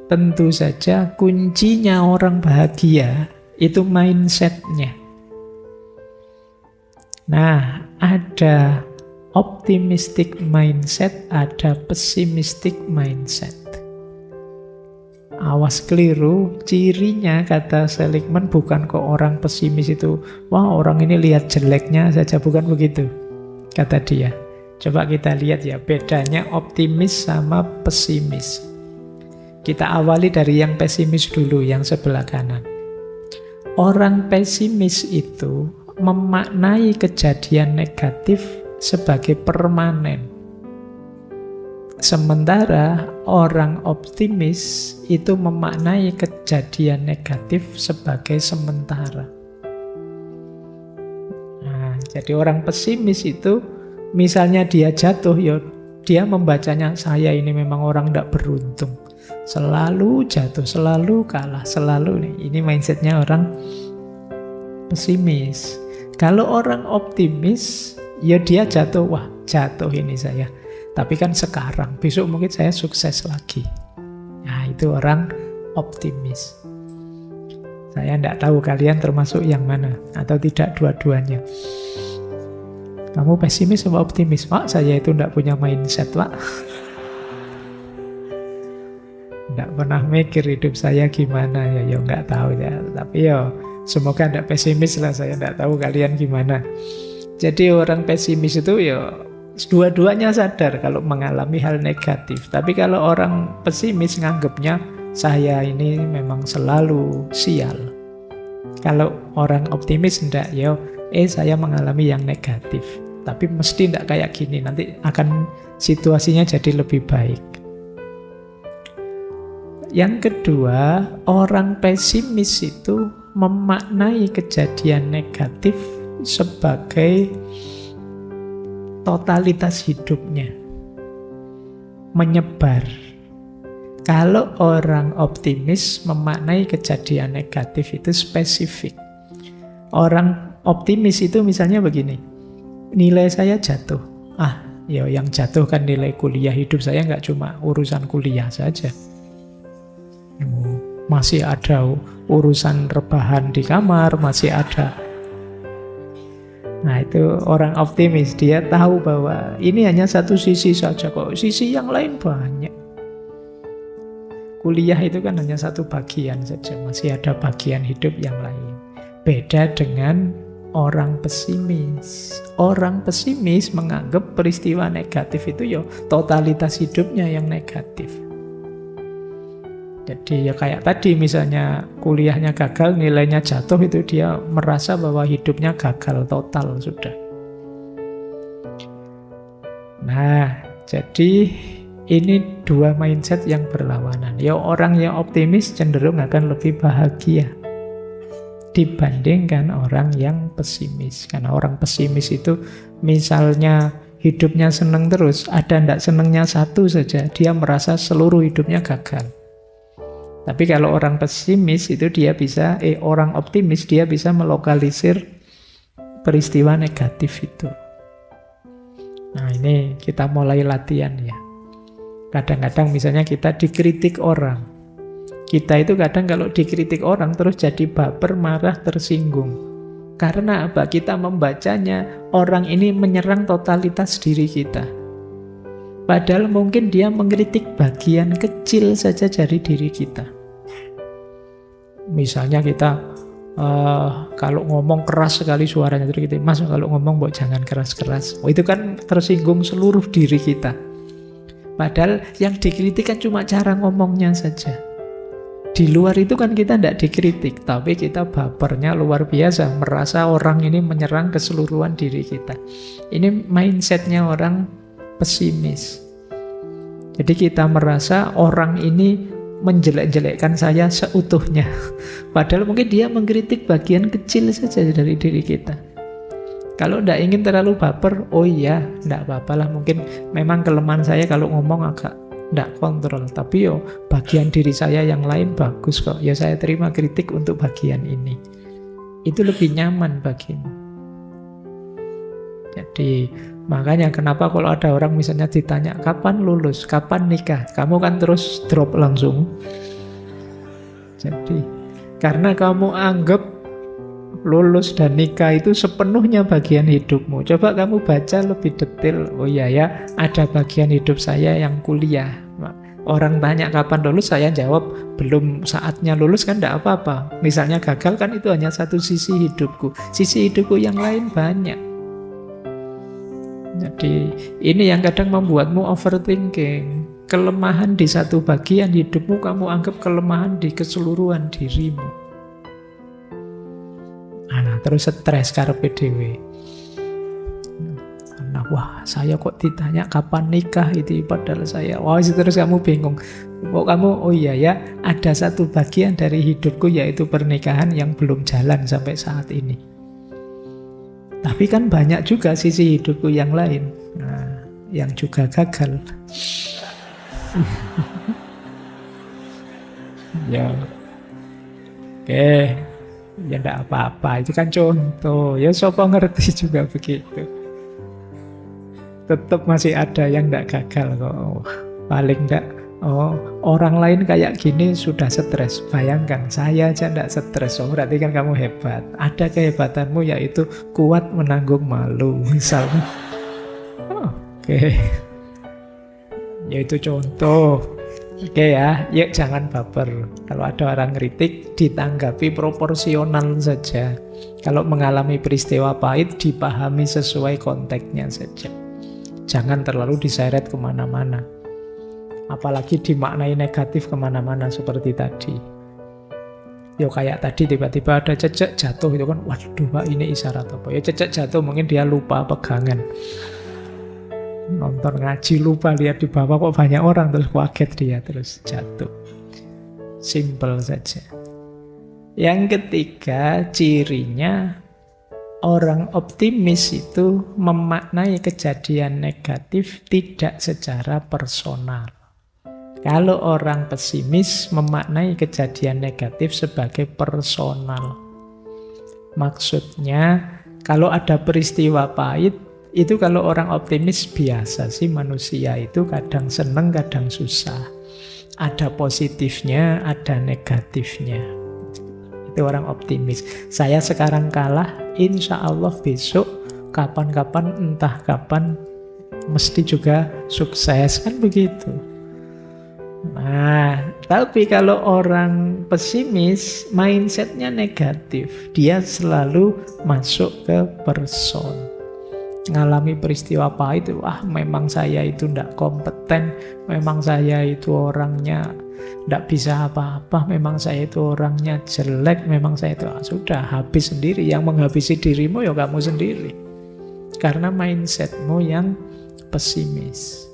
Tentu saja kuncinya orang bahagia itu mindset-nya. Nah, ada optimistic mindset, ada pessimistic mindset. Awas keliru, cirinya kata Seligman bukan kok orang pesimis itu, wah orang ini lihat jeleknya saja, bukan begitu, kata dia. Coba kita lihat ya, bedanya optimis sama pesimis. Kita awali dari yang pesimis dulu, yang sebelah kanan. Orang pesimis itu memaknai kejadian negatif sebagai permanen. Sementara orang optimis itu memaknai kejadian negatif sebagai sementara. Nah, jadi orang pesimis itu, misalnya dia jatuh, ya dia membacanya, saya ini memang orang tidak beruntung. Selalu jatuh, selalu kalah, selalu. Ini mindsetnya orang pesimis. Kalau orang optimis, ya dia jatuh, wah jatuh ini saya. Tapi kan sekarang, besok mungkin saya sukses lagi. Nah itu orang optimis. Saya tidak tahu kalian termasuk yang mana, atau tidak dua-duanya. Kamu pesimis atau optimis? Pak, saya itu tidak punya mindset, Pak. Tidak pernah mikir hidup saya gimana ya nggak tahu ya. Tapi ya semoga tidak pesimis lah, saya tidak tahu kalian gimana. Jadi orang pesimis itu ya dua-duanya sadar kalau mengalami hal negatif. Tapi kalau orang pesimis nganggapnya saya ini memang selalu sial. Kalau orang optimis enggak, ya saya mengalami yang negatif. Tapi mesti enggak kayak gini, nanti akan situasinya jadi lebih baik. Yang kedua, orang pesimis itu memaknai kejadian negatif sebagai totalitas hidupnya, menyebar. Kalau orang optimis memaknai kejadian negatif itu spesifik. Orang optimis itu misalnya begini, nilai saya jatuh. Ya yang jatuh kan nilai kuliah, hidup saya nggak cuma urusan kuliah saja. Masih ada urusan rebahan di kamar, masih ada. Nah itu orang optimis, dia tahu bahwa ini hanya satu sisi saja kok, sisi yang lain banyak. Kuliah itu kan hanya satu bagian saja, masih ada bagian hidup yang lain. Beda dengan orang pesimis. Orang pesimis menganggap peristiwa negatif itu ya totalitas hidupnya yang negatif. Jadi ya kayak tadi misalnya kuliahnya gagal, nilainya jatuh, itu dia merasa bahwa hidupnya gagal total sudah. Nah, jadi ini dua mindset yang berlawanan. Ya orang yang optimis cenderung akan lebih bahagia dibandingkan orang yang pesimis. Karena orang pesimis itu misalnya hidupnya senang terus, ada ndak senangnya satu saja, dia merasa seluruh hidupnya gagal. Tapi kalau orang pesimis itu dia bisa, orang optimis dia bisa melokalisir peristiwa negatif itu. Nah ini kita mulai latihan ya. Kadang-kadang misalnya kita dikritik orang. Kita itu kadang kalau dikritik orang terus jadi baper, marah, tersinggung. Karena apa? Kita membacanya orang ini menyerang totalitas diri kita. Padahal mungkin dia mengkritik bagian kecil saja dari diri kita. Misalnya kita kalau ngomong keras sekali suaranya, terus kita, Mas kalau ngomong jangan keras-keras. Itu kan tersinggung seluruh diri kita. Padahal yang dikritik kan cuma cara ngomongnya saja. Di luar itu kan kita tidak dikritik, tapi kita bapernya luar biasa, merasa orang ini menyerang keseluruhan diri kita. Ini mindsetnya orang pesimis. Jadi kita merasa orang ini menjelek-jelekkan saya seutuhnya. Padahal mungkin dia mengkritik bagian kecil saja dari diri kita. Kalau tidak ingin terlalu baper, oh iya, tidak apa-apalah. Mungkin memang kelemahan saya kalau ngomong agak tidak kontrol. Tapi bagian diri saya yang lain bagus kok. Ya saya terima kritik untuk bagian ini. Itu lebih nyaman bagimu. Jadi makanya kenapa kalau ada orang misalnya ditanya kapan lulus, kapan nikah, kamu kan terus drop langsung. Jadi karena kamu anggap lulus dan nikah itu sepenuhnya bagian hidupmu. Coba kamu baca lebih detail. Oh iya ya, ada bagian hidup saya yang kuliah. Orang tanya kapan lulus, saya jawab belum saatnya lulus kan tidak apa-apa. Misalnya gagal kan itu hanya satu sisi hidupku. Sisi hidupku yang lain banyak. Jadi ini yang kadang membuatmu overthinking. Kelemahan di satu bagian hidupmu kamu anggap kelemahan di keseluruhan dirimu. Nah, terus stres karepe dhewe. Nah, wah, saya kok ditanya kapan nikah itu, padahal saya, wah, terus kamu bingung. Kok kamu, oh iya ya, ada satu bagian dari hidupku yaitu pernikahan yang belum jalan sampai saat ini. Tapi kan banyak juga sisi hidupku yang lain, nah, yang juga gagal. Ya, oke, ya enggak apa-apa, itu kan contoh. Ya siapa ngerti juga begitu. Tetap masih ada yang enggak gagal kok. Paling enggak, orang lain kayak gini sudah stres. Bayangkan, saya aja enggak stres. Berarti kan kamu hebat. Ada kehebatanmu yaitu kuat menanggung malu, misalnya. Oke. Ya itu contoh. Oke ya, yuk jangan baper. Kalau ada orang kritik, ditanggapi proporsional saja. Kalau mengalami peristiwa pahit, dipahami sesuai konteksnya saja. Jangan terlalu diseret kemana-mana. Apalagi dimaknai negatif kemana-mana seperti tadi. Yo kayak tadi tiba-tiba ada cecek jatuh itu kan, waduh Pak ini isyarat apa? Ya cecek jatuh mungkin dia lupa pegangan. Nonton ngaji lupa lihat di bawah kok banyak orang, terus kaget dia terus jatuh. Simple saja. Yang ketiga, cirinya orang optimis itu memaknai kejadian negatif tidak secara personal. Kalau orang pesimis memaknai kejadian negatif sebagai personal. Maksudnya, kalau ada peristiwa pahit, itu kalau orang optimis biasa sih, manusia itu kadang seneng, kadang susah. Ada positifnya, ada negatifnya. Itu orang optimis. Saya sekarang kalah, insya Allah besok, kapan-kapan, entah kapan, mesti juga sukses, kan begitu. Nah, tapi kalau orang pesimis, mindsetnya negatif. Dia selalu masuk ke person. Ngalami peristiwa pahit itu, memang saya itu tidak kompeten, memang saya itu orangnya tidak bisa apa-apa, memang saya itu orangnya jelek, memang saya itu sudah habis sendiri. Yang menghabisi dirimu ya kamu sendiri, karena mindsetmu yang pesimis.